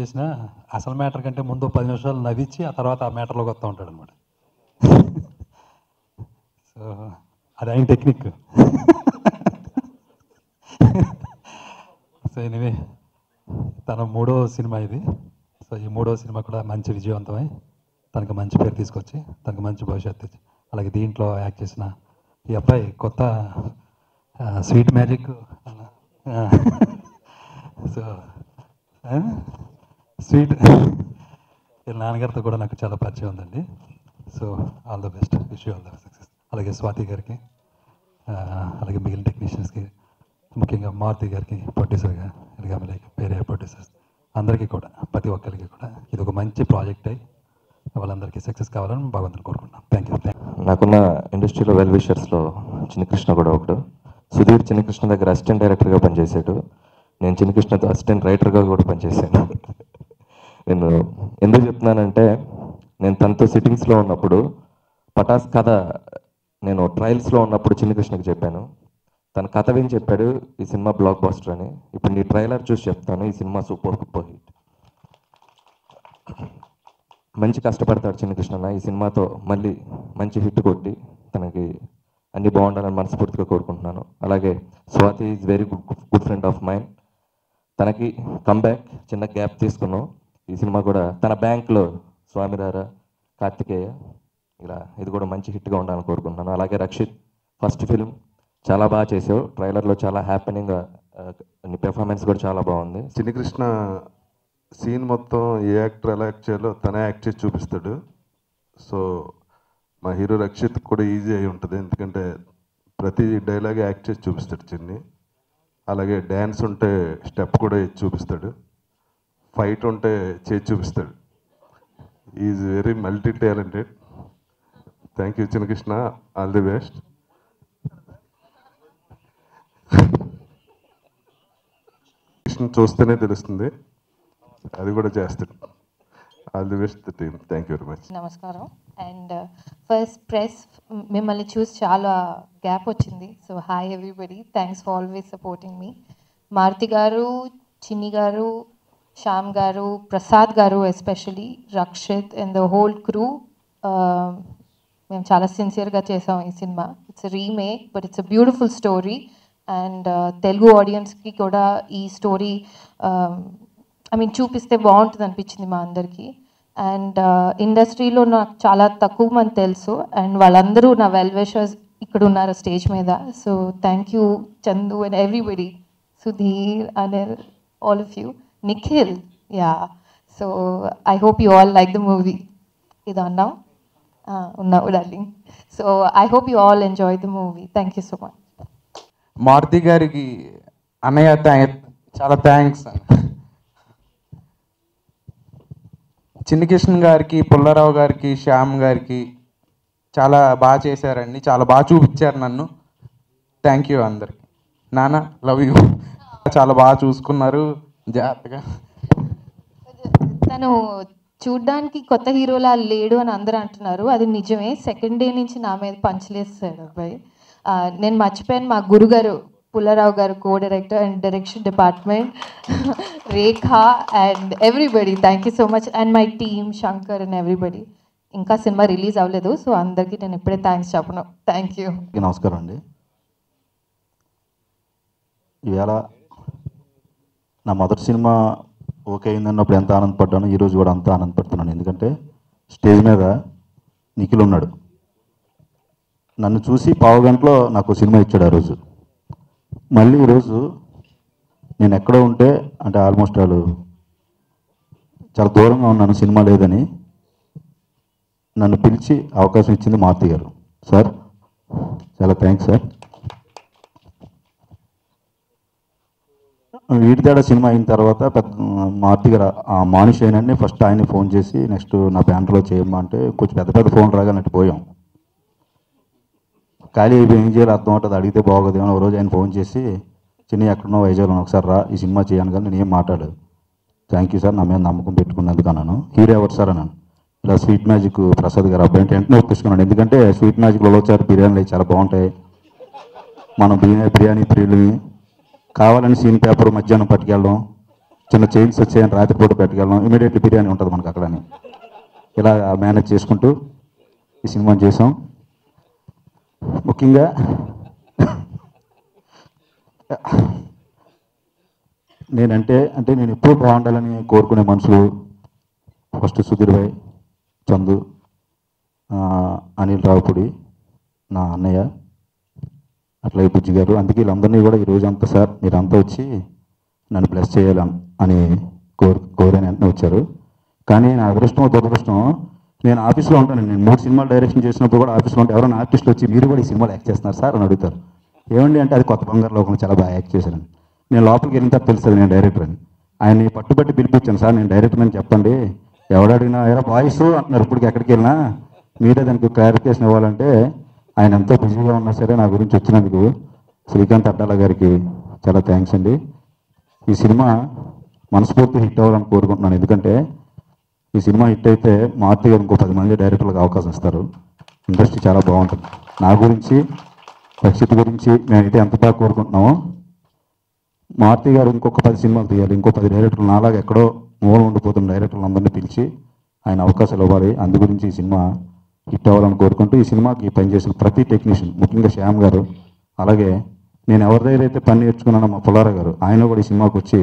చేసినా అసలు మ్యాటర్ కంటే ముందు 10 నిమిషాలు నవ్వించి ఆ తర్వాత ఆ మ్యాటర్లోకి వస్తూ ఉంటాడు అనమాట. సో అది ఆయన టెక్నిక్. సో ఎనివే తన 3వ సినిమా ఇది. సో ఈ 3వ సినిమా కూడా మంచి విజయవంతమై తనకు మంచి పేరు తీసుకొచ్చి తనకు మంచి భవిష్యత్తు ఇచ్చి, అలాగే దీంట్లో యాక్ట్ చేసిన ఈ అబ్బాయి కొత్త స్వీట్ మ్యాజిక్. సో స్వీట్ వీళ్ళ నాన్నగారితో కూడా నాకు చాలా పరిచయం ఉందండి. So all the best, wish you all the success. అలాగే స్వాతి గారికి, అలాగే మిగిలిన టెక్నీషియన్స్కి, ముఖ్యంగా మారుతి గారికి ప్రొడ్యూసర్గా, అలాగే వేరే ప్రొడ్యూసర్స్ అందరికీ కూడా, ప్రతి ఒక్కరికి కూడా ఇది ఒక మంచి ప్రాజెక్ట్ అయ్యి వాళ్ళందరికీ సక్సెస్ కావాలని భగవంతుని కోరుకుంటున్నాను. Thank you. నాకున్న ఇండస్ట్రీలో వెల్ విషర్స్లో చిన్నకృష్ణ కూడా ఒకడు. సుధీర్ చిన్నకృష్ణ దగ్గర అసిస్టెంట్ డైరెక్టర్గా పనిచేశాడు. నేను చిన్నకృష్ణతో అసిస్టెంట్ రైటర్గా కూడా పనిచేశాను. నేను ఎందుకు చెప్తున్నానంటే, నేను తనతో సిట్టింగ్స్లో ఉన్నప్పుడు పటాస్ కథ నేను ట్రయల్స్లో ఉన్నప్పుడు చిన్నకృష్ణకి చెప్పాను. తన కథ విని చెప్పాడు, ఈ సినిమా బ్లాక్ బస్టర్ అని. ఇప్పుడు నీ ట్రైలర్ చూసి చెప్తాను, ఈ సినిమా సూపర్ హిట్. మంచి కష్టపడతాడు చిన్నకృష్ణ. ఈ సినిమాతో మళ్ళీ మంచి హిట్ కొట్టి తనకి అన్ని బాగుండాలని మనస్ఫూర్తిగా కోరుకుంటున్నాను. అలాగే Swathi is very good friend of mind. తనకి కమ్బ్యాక్, చిన్న గ్యాప్ తీసుకున్నాం. ఈ సినిమా కూడా తన బ్యాంక్లో స్వామిరారా, కార్తికేయ, ఇలా ఇది కూడా మంచి హిట్గా ఉండాలని కోరుకుంటున్నాను. అలాగే రక్షిత్, ఫస్ట్ ఫిల్మ్ చాలా బాగా చేసావు. ట్రైలర్లో చాలా హ్యాపెనింగ్గా నీ పెర్ఫార్మెన్స్ కూడా చాలా బాగుంది. చిన్నకృష్ణ సీన్ మొత్తం ఏ యాక్టర్ ఎలా యాక్ట్ చేయాలో తనే యాక్ట్ చేసి చూపిస్తాడు. సో మా హీరో రక్షిత్ కూడా ఈజీ అయి ఉంటుంది, ఎందుకంటే ప్రతి డైలాగ్ యాక్ట్ చేసి చూపిస్తాడు చిన్ని. అలాగే డ్యాన్స్ ఉంటే స్టెప్ కూడా ఇచ్చి చూపిస్తాడు, ఫైట్ ఉంటే చేసి చూపిస్తాడు. Is very multi talented. Thank you Chinnakrishna, all the best. Krishna చూస్తేనే తెలుస్తుంది, అది కూడా చేస్తాడు. All the best team. Thank you very much. నమస్కారం. అండ్ ఫస్ట్ ప్రెస్ మిమ్మల్ని చూసి చాలా గ్యాప్ వచ్చింది. So hi everybody, thanks for always supporting me. Maruthi garu, Chinni garu, Shyam garu, Prasad garu, especially Rakshit and the whole crew, మేము చాలా సిన్సియర్గా చేసాం ఈ సినిమా. It's remake but it's a beautiful story. And Telugu ఆడియన్స్కి కూడా ఈ స్టోరీ చూపిస్తే బాగుంటుంది అనిపించింది మా అందరికీ. అండ్ ఇండస్ట్రీలో నాకు చాలా తక్కువ మంది తెలుసు, అండ్ వాళ్ళందరూ నా వెల్ విషర్స్ ఇక్కడ ఉన్నారు స్టేజ్ మీద. So thank you Chandu and everybody, Sudheer, Anil, all of you, Nikhil. Yeah, so I hope you all like the movie. ఇది అన్నావు ఉన్నావు darling. So I hope you all enjoy the movie. Thank you so much. Maruthi గారికి అన్నయ్య చాలా థ్యాంక్స్. చిన్నకృష్ణ గారికి, పుల్లారావు గారికి, శ్యామ్ గారికి చాలా బాగా చేశారండి, చాలా బాగా చూపించారు నన్ను. థ్యాంక్ యూ అందరికి. నాన్న లవ్ యూ. చాలా బాగా చూసుకున్నారు జాగ్రత్తగా. తను చూడ్డానికి కొత్త హీరోలా లేడు అని అందరూ అంటున్నారు, అది నిజమే. సెకండ్ డే నుంచి నా మీద పంచలేస్తాడు అబ్బాయి. నేను మర్చిపోయాను, మా గురుగారు పుల్లారావు గారు, co director and direction department, Rekha and everybody, thank you so much. And my team, Shankar and everybody. ఇంకా సినిమా రిలీజ్ అవ్వలేదు, సో అందరికీ నేను ఇప్పుడే థ్యాంక్స్ చెప్పను. Thank you. నమస్కారం అండి. ఈవేళ నా మొదటి సినిమా ఓకే అయిందన్నప్పుడు ఎంత ఆనందపడ్డానో ఈరోజు కూడా అంత ఆనందపడుతున్నాను. ఎందుకంటే స్టేజ్ మీద నిఖిల్ ఉన్నాడు, నన్ను చూసి పావు గంటలో నాకు సినిమా ఇచ్చాడు ఆ రోజు. మళ్ళీ ఈరోజు నేను ఎక్కడో ఉంటే, అంటే ఆల్మోస్ట్ వాళ్ళు చాలా దూరంగా ఉన్నాను, సినిమా లేదని నన్ను పిలిచి అవకాశం ఇచ్చింది మారుతి గారు. సార్ చాలా థ్యాంక్స్ సార్. వీటితేడా సినిమా అయిన తర్వాత మారుతి గారు ఆ మానుష్ అయినండి ఫస్ట్ ఆయన్ని ఫోన్ చేసి నెక్స్ట్ నా బ్యానర్లో చేయమ్మా అంటే కొంచెం పెద్ద పెద్ద ఫోన్ రాగా నట్టు పోయాం. ఖాళీ అయిపోయి ఏం చేయాలి అర్థం అవుతుంది, అడిగితే బాగోదు ఏమో. ఒక రోజు ఆయన ఫోన్ చేసి చిన్న ఎక్కడున్నా వైజాగ్లో ఒకసారి రా, ఈ సినిమా చేయను కానీ నేను ఏం మాట్లాడలేదు. థ్యాంక్ యూ సార్, నా మీద నమ్మకం పెట్టుకున్నందుకు అన్నాను. హీరో ఎవరు సార్ అన్నాను. ఇలా స్వీట్ మ్యాజిక్ ప్రసాద్ గారు అబ్బాయి అంటే వెంటనే ఒప్పించుకున్నాను. ఎందుకంటే స్వీట్ మ్యాజిక్లో వచ్చారు బిర్యానీలు చాలా బాగుంటాయి, మనం బిర్యానీ ప్రియులని కావాలని సీన్ పేపర్ మధ్యాహ్నం పట్టుకెళ్ళడం చిన్న చైన్స్ వచ్చాయని రాత్రిపూట పెట్టగలం, ఇమీడియట్లీ బిర్యానీ ఉంటుంది మనకు అక్కడని. ఇలా మేనేజ్ చేసుకుంటూ ఈ సినిమాని చేసాం. ముఖ్యంగా నేను ఎప్పుడూ బాగుండాలని కోరుకునే మనుషులు ఫస్ట్ సుధీర్ భాయ్, చందు, అనిల్ రావుపూడి, నా అన్నయ్య, అట్లాగే బుజ్జి గారు. అందుకే వీళ్ళందరినీ కూడా ఈరోజు అంతా సార్ మీరంతా వచ్చి నన్ను బ్లెస్ చేయాలని అని కోరని వెంటనే వచ్చారు. కానీ నా అదృష్టం దురదృష్టం, నేను ఆఫీస్లో ఉంటాను. నేను 3 సినిమాలు డైరెక్షన్ చేసినప్పుడు కూడా ఆఫీస్లో ఉంటే ఎవరైనా ఆర్టిస్టులు వచ్చి మీరు కూడా ఈ సినిమాలో యాక్ట్ చేస్తున్నారు సార్ అని అడుగుతారు. ఏమండి అంటే అది కొత్త బంగారు లోకం, చాలా బాగా యాక్ట్ చేశాను. నేను లోపలికి వెళ్ళిన తర్వాత తెలుస్తుంది నేను డైరెక్టర్ అని. ఆయన్ని పట్టుబట్టి పిలిపించాను, సార్ నేను డైరెక్టర్ అని చెప్పండి. ఎవడడిగినా ఎవరో బాయ్స్ అంటున్నారు, ఇప్పటికి ఎక్కడికి వెళ్ళినా మీరే దానికి క్లారిఫికేషన్ ఇవ్వాలంటే ఆయన ఎంతో బిజీగా ఉన్నా సరే నా గురించి వచ్చినందుకు శ్రీకాంత్ అడ్డాల గారికి చాలా థ్యాంక్స్ అండి. ఈ సినిమా మనస్ఫూర్తి హిట్ అవ్వాలని కోరుకుంటున్నాను. ఎందుకంటే ఈ సినిమా హిట్ అయితే మారుతి గారు ఇంకో 10 మంది డైరెక్టర్లకు అవకాశం ఇస్తారు. ఇండస్ట్రీ చాలా బాగుంటుంది. నా గురించి, రక్షిత్ గురించి మేమైతే ఎంత బాగా కోరుకుంటున్నామో, మారుతి గారు ఇంకొక 10 సినిమాలు తీయాలి, ఇంకో 10 డైరెక్టర్లు నాలాగా ఎక్కడో మూల ఉండిపోతున్న డైరెక్టర్లు అందరినీ పిలిచి ఆయన అవకాశాలు ఇవ్వాలి. అందు గురించి ఈ సినిమా హిట్ అవ్వాలని కోరుకుంటూ ఈ సినిమాకి పనిచేసిన ప్రతి టెక్నీషియన్, ముఖ్యంగా శ్యామ్ గారు, అలాగే నేను ఎవరి దగ్గర అయితే పని నేర్చుకున్నానో మా పుల్లారా గారు, ఆయన కూడా ఈ సినిమాకి వచ్చి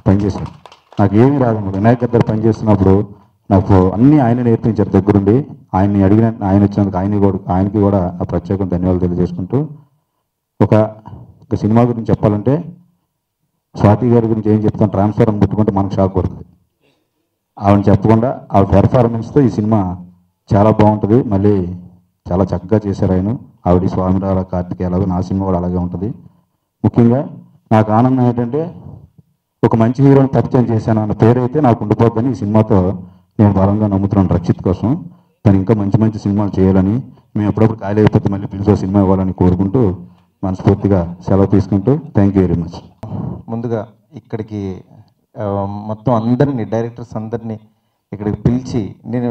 పనిచేశారు. నాకు ఏమీ రాదు. వినాయక్ దగ్గర పనిచేస్తున్నప్పుడు నాకు అన్నీ ఆయన నేర్పించారు దగ్గరుండి. ఆయన్ని అడిగిన ఆయన వచ్చినందుకు ఆయనకి కూడా ఆ ప్రత్యేక ధన్యవాదాలు తెలియజేసుకుంటూ, ఒక సినిమా గురించి చెప్పాలంటే స్వాతి గారి గురించి ఏం చెప్తాను, ట్రాన్స్ఫర్ అని ముట్టుకుంటే మనకు షాక్ పడుతుంది. ఆవిడని చెప్పకుండా ఆవిడ పెర్ఫార్మెన్స్తో ఈ సినిమా చాలా బాగుంటుంది. మళ్ళీ చాలా చక్కగా చేశారు ఆయన. ఆవిడ స్వామిరాల కార్తికేయలాగా నా సినిమా కూడా అలాగే ఉంటుంది. ముఖ్యంగా నాకు ఆనందం ఏంటంటే ఒక మంచి హీరోని పరిచయం చేశాను అన్న పేరైతే నాకు ఉండిపోద్దని ఈ సినిమాతో నేను బలంగా నమ్ముతున్నాను. రక్షిత్ కోసం తను ఇంకా మంచి మంచి సినిమాలు చేయాలని, మేము ఎప్పుడప్పుడు ఖాళీ అయిపోతే మళ్ళీ పిలిచో సినిమా ఇవ్వాలని కోరుకుంటూ మనస్ఫూర్తిగా సెలవు తీసుకుంటూ థ్యాంక్ యూ వెరీ మచ్. ముందుగా ఇక్కడికి మొత్తం అందరినీ, డైరెక్టర్స్ అందరినీ ఇక్కడికి పిలిచి, నేను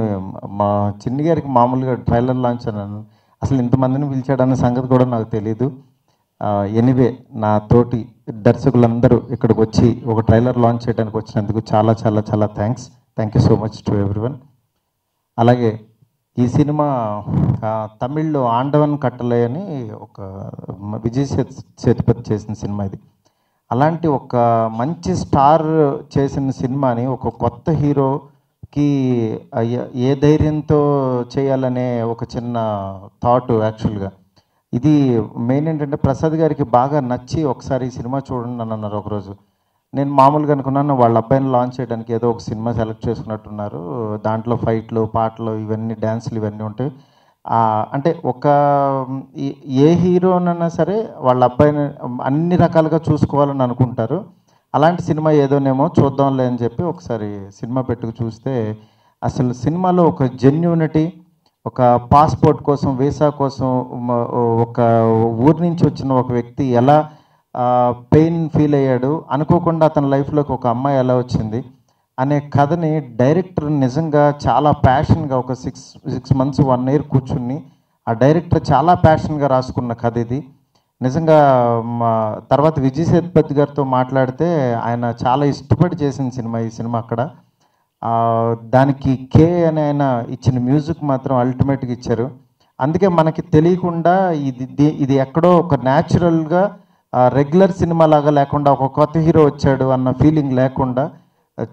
మా చిన్ని గారికి మామూలుగా ట్రైలర్ లాంచ్ అన్నాను, అసలు ఇంతమందిని పిలిచాడన్న సంగతి కూడా నాకు తెలీదు. ఎనీవే నా తోటి దర్శకులందరూ ఇక్కడికి వచ్చి ఒక ట్రైలర్ లాంచ్ చేయడానికి వచ్చినందుకు చాలా చాలా చాలా thanks you so much to everyone. అలాగే ఈ సినిమా తమిళ్లో ఆండవన్ కట్టలే అని ఒక విజయ్ సేతుపతి చేసిన సినిమా ఇది. అలాంటి ఒక మంచి స్టార్ చేసిన సినిమాని ఒక కొత్త హీరోకి ఏ ధైర్యంతో చేయాలనే ఒక చిన్న థాట్. యాక్చువల్గా ఇది మెయిన్ ఏంటంటే ప్రసాద్ గారికి బాగా నచ్చి ఒకసారి ఈ సినిమా చూడండి అని అన్నారు ఒకరోజు. నేను మామూలుగా అనుకున్నాను వాళ్ళ అబ్బాయిని లాంచ్ చేయడానికి ఏదో ఒక సినిమా సెలెక్ట్ చేసుకున్నట్టున్నారు, దాంట్లో ఫైట్లు, పాటలు, ఇవన్నీ డ్యాన్సులు ఇవన్నీ ఉంటాయి. అంటే ఒక ఏ హీరోనైనా సరే వాళ్ళ అబ్బాయిని అన్ని రకాలుగా చూసుకోవాలని అనుకుంటారు. అలాంటి సినిమా ఏదోనేమో చూద్దాంలే అని చెప్పి ఒకసారి సినిమా పెట్టుకు చూస్తే అసలు సినిమాలో ఒక జెన్యూనిటీ, ఒక పాస్పోర్ట్ కోసం, వీసా కోసం ఒక ఊరి నుంచి వచ్చిన ఒక వ్యక్తి ఎలా పెయిన్ ఫీల్ అయ్యాడు, అనుకోకుండా అతని లైఫ్లోకి ఒక అమ్మాయి ఎలా వచ్చింది అనే కథని డైరెక్టర్ నిజంగా చాలా ప్యాషన్గా ఒక 6 months 1 year కూర్చుని ఆ డైరెక్టర్ చాలా ప్యాషన్గా రాసుకున్న కథ ఇది. నిజంగా తర్వాత విజయ్ సేతుపతి గారితో మాట్లాడితే ఆయన చాలా ఇష్టపడి చేసిన సినిమా ఈ సినిమా. అక్కడ దానికి కే అని ఆయన ఇచ్చిన మ్యూజిక్ మాత్రం అల్టిమేట్గా ఇచ్చారు. అందుకే మనకి తెలియకుండా ఇది ఎక్కడో ఒక న్యాచురల్గా రెగ్యులర్ సినిమా లాగా లేకుండా, ఒక కొత్త హీరో వచ్చాడు అన్న ఫీలింగ్ లేకుండా,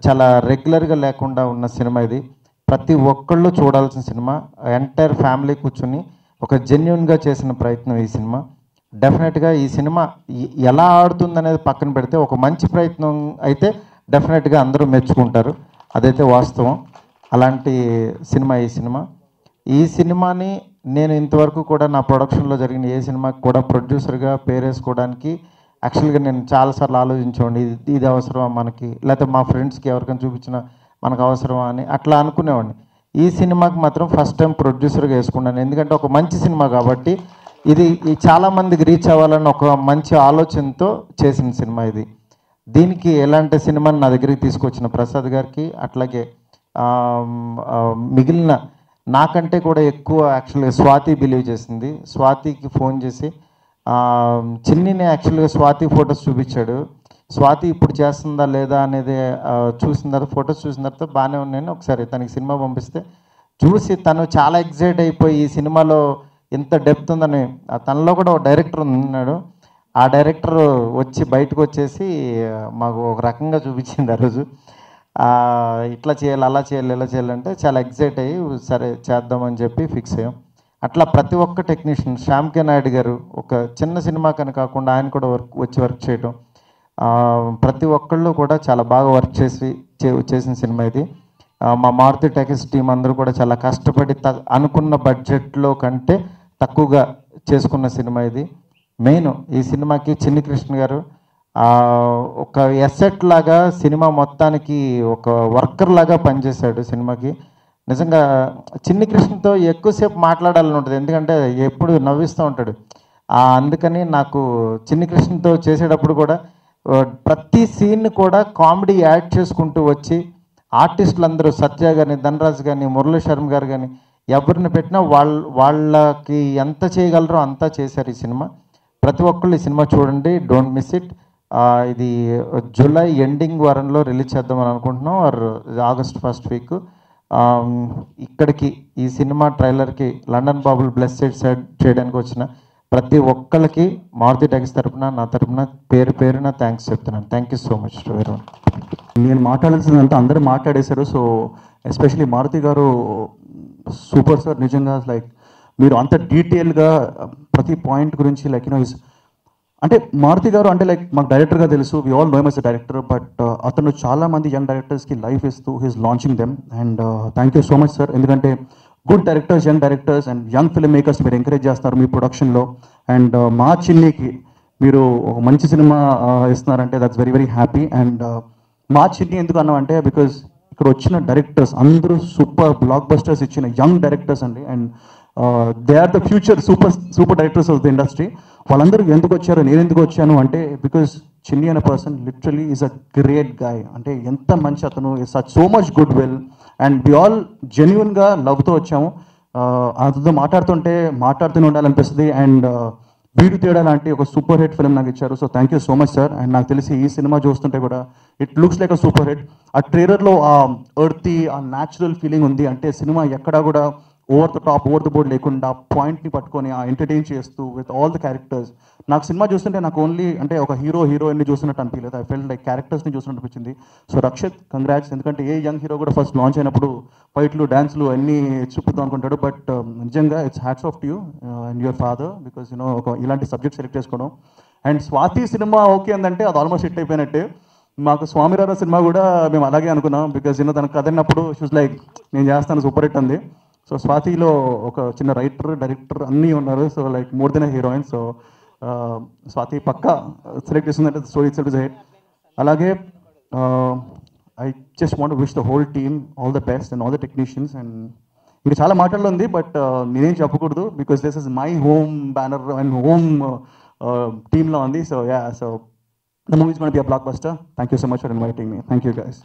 చాలా రెగ్యులర్గా లేకుండా ఉన్న సినిమా ఇది. ప్రతి ఒక్కళ్ళు చూడాల్సిన సినిమా. ఎంటైర్ ఫ్యామిలీ కూర్చుని ఒక జెన్యున్గా చేసిన ప్రయత్నం ఈ సినిమా. డెఫినెట్గా ఈ సినిమా ఎలా ఆడుతుందనేది పక్కన పెడితే ఒక మంచి ప్రయత్నం అయితే డెఫినెట్గా అందరూ మెచ్చుకుంటారు, అదైతే వాస్తవం. అలాంటి సినిమా ఈ సినిమాని నేను ఇంతవరకు కూడా నా ప్రొడక్షన్లో జరిగిన ఏ సినిమాకి కూడా ప్రొడ్యూసర్గా పేరేసుకోవడానికి యాక్చువల్గా నేను చాలాసార్లు ఆలోచించేవాడిని, ఇది అవసరమా మనకి, లేకపోతే మా ఫ్రెండ్స్కి ఎవరికైనా చూపించినా మనకు అవసరమా అని అట్లా అనుకునేవాడిని. ఈ సినిమాకి మాత్రం ఫస్ట్ టైం ప్రొడ్యూసర్గా వేసుకున్నాను. ఎందుకంటే ఒక మంచి సినిమా కాబట్టి ఇది చాలామందికి రీచ్ అవ్వాలని ఒక మంచి ఆలోచనతో చేసిన సినిమా ఇది. దీనికి ఎలాంటి సినిమాని నా దగ్గరికి తీసుకొచ్చిన ప్రసాద్ గారికి, అట్లాగే మిగిలిన నాకంటే కూడా ఎక్కువ యాక్చువల్గా స్వాతి బిలీవ్ చేసింది. స్వాతికి ఫోన్ చేసి చిన్నిని యాక్చువల్గా స్వాతి ఫొటోస్ చూపించాడు. స్వాతి ఇప్పుడు చేస్తుందా లేదా అనేది చూసిన తర్వాత ఫొటోస్ చూసిన తర్వాత బాగానే ఉన్నాయని ఒకసారి తనకి సినిమా పంపిస్తే చూసి తను చాలా ఎగ్జైట్ అయిపోయి ఈ సినిమాలో ఎంత డెప్త్ ఉందని తనలో కూడా ఒక డైరెక్టర్ ఉన్నాడు. ఆ డైరెక్టర్ వచ్చి బయటకు వచ్చేసి మాకు ఒక రకంగా చూపించింది ఆ రోజు. ఇట్లా చేయాలి, అలా చేయాలి, ఇలా చేయాలంటే చాలా ఎగ్జైట్ అయ్యి సరే చేద్దామని చెప్పి ఫిక్స్ అయ్యాం. అట్లా ప్రతి ఒక్క టెక్నీషియన్, శ్యామ్ కే నాయుడు గారు ఒక చిన్న సినిమా కని కాకుండా ఆయన కూడా వర్క్ చేయడం, ప్రతి ఒక్కళ్ళు కూడా చాలా బాగా వర్క్ చేసిన సినిమా ఇది. మా మారుతి టెక్స్ టీం అందరూ కూడా చాలా కష్టపడి అనుకున్న బడ్జెట్లో కంటే తక్కువగా చేసుకున్న సినిమా ఇది. మెయిన్ ఈ సినిమాకి చిన్ని కృష్ణ గారు ఒక ఎసెట్ లాగా సినిమా మొత్తానికి ఒక వర్కర్ లాగా పనిచేశాడు సినిమాకి. నిజంగా చిన్ని కృష్ణతో ఎక్కువసేపు మాట్లాడాలని ఉంటుంది, ఎందుకంటే ఎప్పుడు నవ్విస్తూ ఉంటాడు. అందుకని నాకు చిన్ని కృష్ణతో చేసేటప్పుడు కూడా ప్రతి సీన్ కూడా కామెడీ యాడ్ చేసుకుంటూ వచ్చి ఆర్టిస్టులు అందరూ సత్య కానీ, ధనరాజ్ కానీ, మురళీ శర్మ గారు కానీ ఎవరిని పెట్టినా వాళ్ళకి ఎంత చేయగలరో అంతా చేశారు ఈ సినిమా. ప్రతి ఒక్కళ్ళు ఈ సినిమా చూడండి, డోంట్ మిస్ ఇట్. ఇది జూలై ఎండింగ్ వారంలో రిలీజ్ చేద్దామని అనుకుంటున్నాం, ఆర్ ఆగస్ట్ ఫస్ట్ వీక్. ఇక్కడికి ఈ సినిమా ట్రైలర్కి లండన్ బాబులు బ్లెస్ చేయడానికి వచ్చిన ప్రతి ఒక్కళ్ళకి మారుతి టెక్స్ తరపున, నా తరపున పేరున థ్యాంక్స్ చెప్తున్నాను. Thank you so much to everyone. నేను మాట్లాడాల్సిందంతా అందరూ మాట్లాడేశారు. సో ఎస్పెషలీ మారుతి గారు సూపర్ సార్. నిజంగా లైక్ మీరు అంత డీటెయిల్గా ప్రతి పాయింట్ గురించి లైక్ అంటే మారుతి గారు అంటే లైక్ మాకు డైరెక్టర్గా తెలుసు, we all know him as a director, but అతను చాలామంది యంగ్ డైరెక్టర్స్కి లైఫ్ ఇస్తూ he's launching them. And thank you so much sir, ఎందుకంటే good directors, young directors and young film makers మీరు ఎంకరేజ్ చేస్తారు మీ ప్రొడక్షన్లో. అండ్ మా చిన్నికి మీరు ఒక మంచి సినిమా ఇస్తున్నారంటే that's very very happy. And మా చిన్ని ఎందుకు అన్నామంటే బికాజ్ ఇక్కడ వచ్చిన డైరెక్టర్స్ అందరూ సూపర్ బ్లాక్ బస్టర్స్ ఇచ్చిన యంగ్ డైరెక్టర్స్ అండి. And they are the future super directors of the industry. వాళ్ళందరూ ఎందుకు వచ్చారు, నేను ఎందుకు వచ్చాను అంటే బికాజ్ చిన్ని అనే person literally is a great guy. అంటే ఎంత మంచి అతను, such so much good will and we all జెన్యున్గా లవ్తో వచ్చాము. అతనితో మాట్లాడుతూనే ఉండాలనిపిస్తుంది. అండ్ వీడు తేడా లాంటి ఒక సూపర్ హిట్ ఫిల్మ్ నాకు ఇచ్చారు. So thank you so much sir. And నాకు తెలిసి ఈ సినిమా చూస్తుంటే కూడా it looks like a super hit. ఆ ట్రైలర్లో ఆ ఎర్తీ, ఆ న్యాచురల్ ఫీలింగ్ ఉంది. అంటే సినిమా ఎక్కడా కూడా over the top, over the board లేకుండా పాయింట్ని పట్టుకొని ఆ ఎంటర్టైన్ చేస్తూ విత్ ఆల్ ద క్యారెక్టర్స్. నాకు సినిమా చూస్తుంటే నాకు ఓన్లీ అంటే ఒక హీరోయిన్ని చూసినట్టు అనిపించలేదు. ఐ ఫెల్ట్ లైక్ క్యారెక్టర్స్ని చూసినట్టు అనిపించింది. So Rakshit, congrats. ఎందుకంటే ఏ యంగ్ హీరో కూడా ఫస్ట్ లాంచ్ అయినప్పుడు ఫైట్లు, డ్యాన్స్లు అన్నీ చూపుతాం అనుకుంటాడు. బట్ నిజంగా it's hats off to you and your father, because ఒక ఇలాంటి సబ్జెక్ట్ సెలెక్ట్ చేసుకోవడం. అండ్ స్వాతి సినిమా ఓకే అందంటే అది ఆల్మోస్ట్ హిట్ అయిపోయినట్టే. మాకు స్వామిరారా సినిమా కూడా మేము అలాగే అనుకున్నాం, బికాజ్ తనకు కదిలినప్పుడు షూస్ లైక్ నేను చేస్తాను సూపర్ హిట్ అంది. సో స్వాతిలో ఒక చిన్న రైటర్, డైరెక్టర్ అన్నీ ఉన్నారు. So like more than a heroine. So Swathi పక్కా సెలెక్ట్ చేసిందంటే story itself is a hit. అలాగే I just want wish the whole team all the best and all the technicians. And ఇంకా చాలా మాటలు ఉంది, బట్ నేనేం చెప్పకూడదు because this is my home banner and home టీమ్లో ఉంది. So ya, so the movie is gonna be a block buster. Thank you so much for inviting me. Thank you guys.